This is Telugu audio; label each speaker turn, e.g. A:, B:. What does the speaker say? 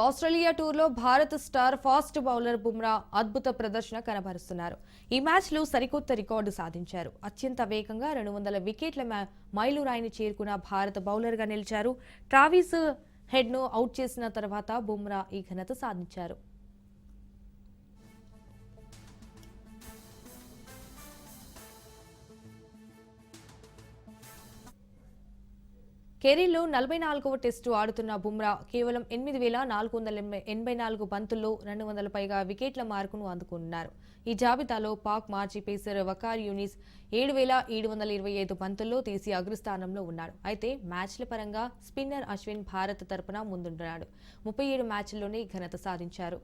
A: ఆస్ట్రేలియా టూర్లో Bharat star fast bowler Bumrah అద్భుత ప్రదర్శన కనబరుస్తున్నారు. ఈ మ్యాచ్లో సరికొత్త రికార్డు సాధించారు. అత్యంత వేగంగా 200 వికెట్ల మైలురాయిని చేరుకున్న భారత బౌలర్గా నిలిచారు. ట్రావిస్ హెడ్ను అవుట్ చేసిన తర్వాత బుమ్రా ఈ ఘనత సాధించారు. కెరీర్లో 44వ టెస్టు ఆడుతున్న బుమ్రా కేవలం 8,484 బంతుల్లో 200 పైగా వికెట్ల మార్కును అందుకున్నారు. ఈ జాబితాలో పాక్ మాజీ పేసర్ వకార్ యూనిస్ 7,725 బంతుల్లో తీసి అగ్రస్థానంలో ఉన్నాడు. అయితే మ్యాచ్ల పరంగా స్పిన్నర్ అశ్విన్ భారత్ తరపున ముందున్నాడు. 37 మ్యాచ్ల్లోనే ఘనత సాధించారు.